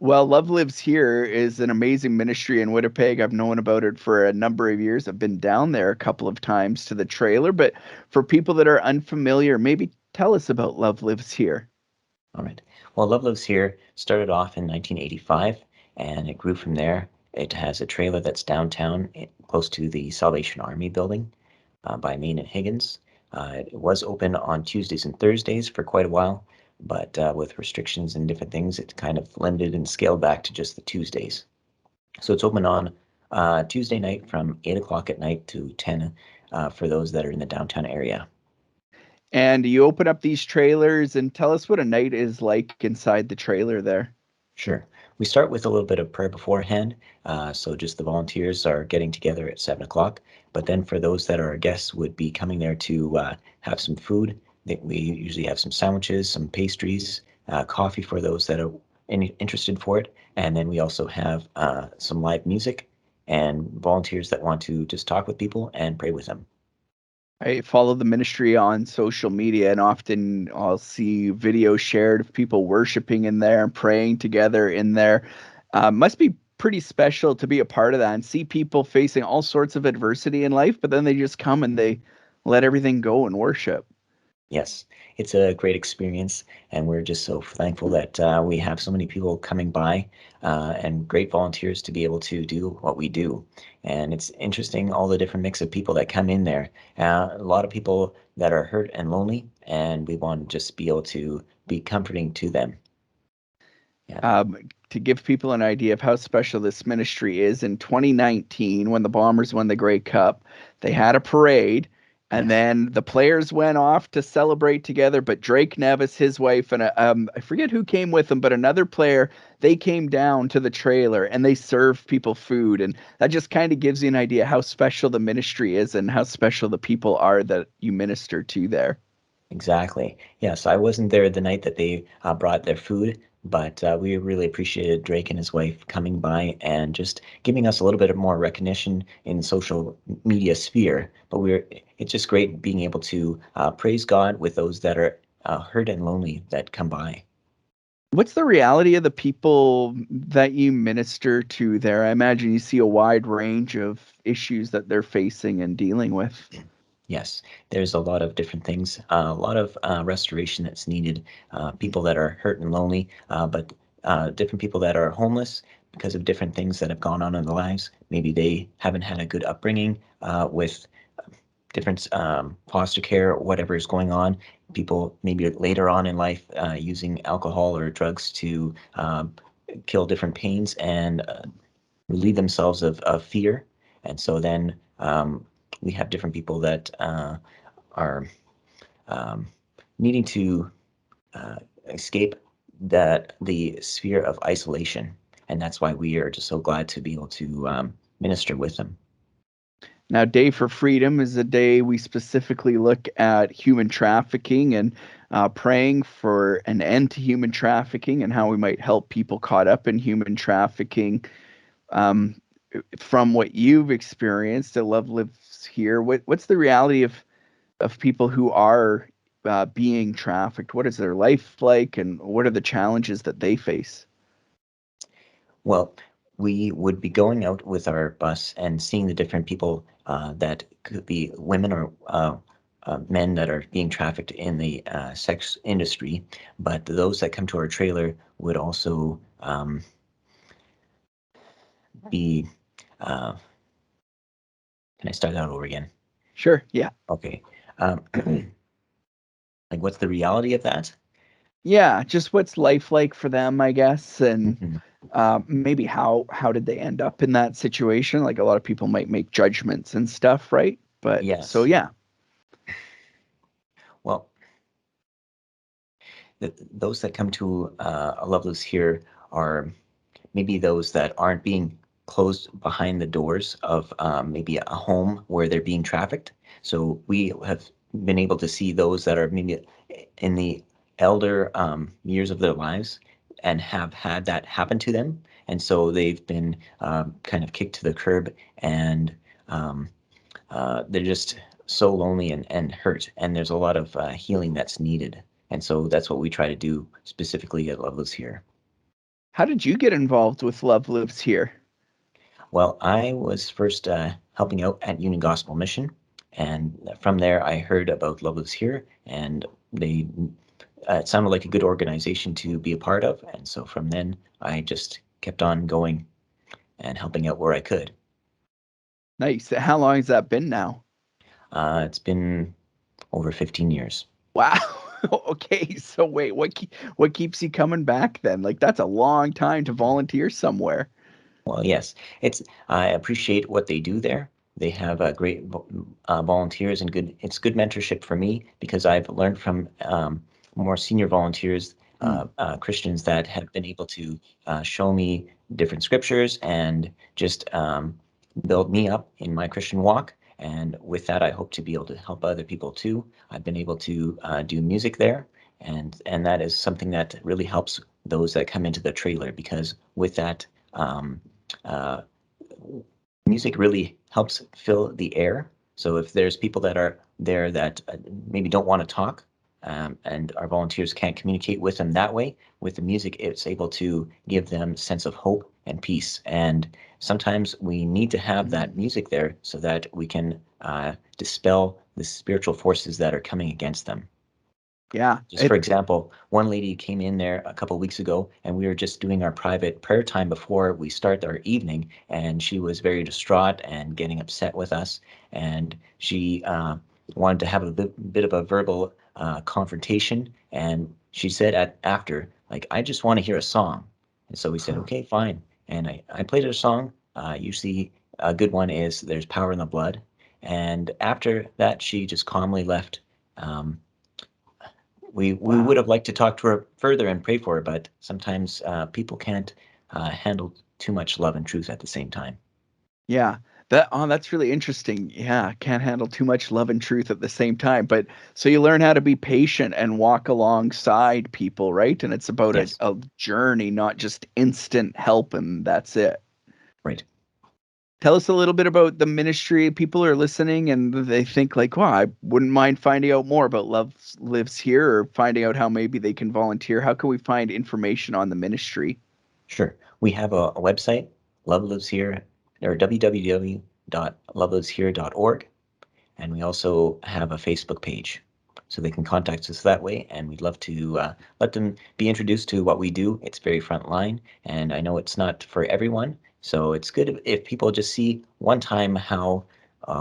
Well, Love Lives Here is an amazing ministry in Winnipeg. I've known about it for a number of years. I've been down there a couple of times to the trailer, but for people that are unfamiliar, maybe tell us about Love Lives Here. All right. Well, Love Lives Here started off in 1985 and it grew from there. It has a trailer that's downtown, close to the Salvation Army building by Main and Higgins. It was open on Tuesdays and Thursdays for quite a while, but with restrictions and different things, it kind of limited and scaled back to just the Tuesdays. So it's open on Tuesday night from 8 o'clock at night to 10 for those that are in the downtown area. And you open up these trailers and tell us what a night is like inside the trailer there. Sure. We start with a little bit of prayer beforehand. So just the volunteers are getting together at 7 o'clock. But then for those that are our guests would be coming there to have some food. We usually have some sandwiches, some pastries, coffee for those that are interested for it. And then we also have some live music and volunteers that want to just talk with people and pray with them. I follow the ministry on social media, and often I'll see videos shared of people worshiping in there and praying together in there. Must be pretty special to be a part of that and see people facing all sorts of adversity in life, but then they just come and they let everything go and worship. Yes, it's a great experience, and we're just so thankful that we have so many people coming by and great volunteers to be able to do what we do. And it's interesting all the different mix of people that come in there. A lot of people that are hurt and lonely, and we want to just be able to be comforting to them. Yeah. To give people an idea of how special this ministry is, in 2019, when the Bombers won the Grey Cup, they had a parade, and Yes. then the players went off to celebrate together. But Drake Nevis, his wife, and I forget who came with him, but another player, they came down to the trailer and they served people food. And that just kind of gives you an idea how special the ministry is and how special the people are that you minister to there. Exactly. Yes, I wasn't there the night that they brought their food, but we really appreciated Drake and his wife coming by and just giving us a little bit of more recognition in the social media sphere. But it's just great being able to praise God with those that are hurt and lonely that come by. What's the reality of the people that you minister to there? I imagine you see a wide range of issues that they're facing and dealing with. Yes, there's a lot of different things, a lot of restoration that's needed. People that are hurt and lonely, but different people that are homeless because of different things that have gone on in their lives. Maybe they haven't had a good upbringing with different foster care or whatever is going on. People maybe later on in life using alcohol or drugs to kill different pains and relieve themselves of fear. And so then we have different people that are um, needing to uh, escape the sphere of isolation. And that's why we are just so glad to be able to minister with them. Now, Day for Freedom is a day we specifically look at human trafficking and praying for an end to human trafficking and how we might help people caught up in human trafficking. Um, from what you've experienced, I love lives here. What's the reality of people who are being trafficked? What is their life like, and what are the challenges that they face? Well, we would be going out with our bus and seeing the different people that could be women or men that are being trafficked in the sex industry. But those that come to our trailer would also be. Uh, can I start that over again? Sure, yeah. Okay. Um, like, what's the reality of that? Yeah, just what's life like for them, I guess, and Mhm. maybe how did they end up in that situation? Like a lot of people might make judgments and stuff, right? But so Yes. yeah. Well, those that come to a Loveless here are maybe those that aren't being closed behind the doors of maybe a home where they're being trafficked. So we have been able to see those that are maybe in the elder years of their lives and have had that happen to them. And so they've been kind of kicked to the curb and um, they're just so lonely and hurt. And there's a lot of healing that's needed. And so that's what we try to do specifically at Loveless here. How did you get involved with Love Lives Here? Well, I was first helping out at Union Gospel Mission, and from there I heard about Love Lives Here, and they it sounded like a good organization to be a part of, and so from then I just kept on going and helping out where I could. Nice. How long has that been now? It's been over 15 years. Wow. Okay, so wait, what keeps you coming back then? Like that's a long time to volunteer somewhere. Well, yes, it's I appreciate what they do there. They have great volunteers and good. It's good mentorship for me because I've learned from more senior volunteers, Mm, Christians that have been able to show me different scriptures and just build me up in my Christian walk. And with that, I hope to be able to help other people too. I've been able to do music there, and that is something that really helps those that come into the trailer because with that. Uh, Music really helps fill the air. So if there's people that are there that maybe don't want to talk, and our volunteers can't communicate with them that way, with the music, it's able to give them a sense of hope and peace. And sometimes we need to have that mm. music there so that we can dispel the spiritual forces that are coming against them. Yeah, Just for example, one lady came in there a couple of weeks ago, and we were just doing our private prayer time before we start our evening, and she was very distraught and getting upset with us, and she wanted to have a bit of a verbal confrontation, and she said after, like, I just want to hear a song, and so we said, okay, fine, and I played her a song. Usually, a good one is "There's Power in the Blood," and after that, she just calmly left. Um, we would wow. have liked to talk to her further and pray for her, but sometimes people can't handle too much love and truth at the same time. Yeah. That's really interesting. Yeah, can't handle too much love and truth at the same time. But so you learn how to be patient and walk alongside people, right? And it's about Yes, a journey, not just instant help and that's it. right. Tell us a little bit about the ministry. People are listening and they think like, wow, I wouldn't mind finding out more about Love Lives Here or finding out how maybe they can volunteer. How can we find information on the ministry? Sure. We have a website, Love Lives Here, or www.loveliveshere.org, and we also have a Facebook page. So they can contact us that way, and we'd love to let them be introduced to what we do. It's very frontline, and I know it's not for everyone. So it's good if people just see one time how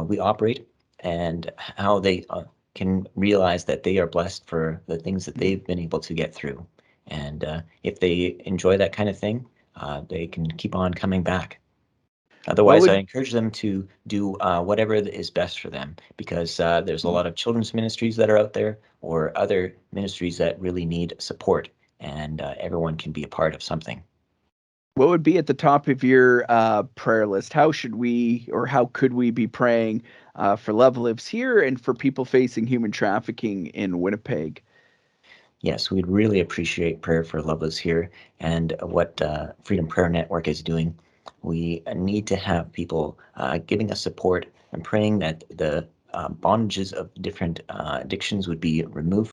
we operate and how they can realize that they are blessed for the things that Mm. they've been able to get through. And if they enjoy that kind of thing, they can keep on coming back. What Otherwise, I would encourage them to do whatever is best for them because there's a mm. lot of children's ministries that are out there or other ministries that really need support, and everyone can be a part of something. What would be at the top of your prayer list? How should we or how could we be praying for Love Lives Here and for people facing human trafficking in Winnipeg? Yes, we'd really appreciate prayer for Love Lives Here and what Freedom Prayer Network is doing. We need to have people giving us support and praying that the bondages of different addictions would be removed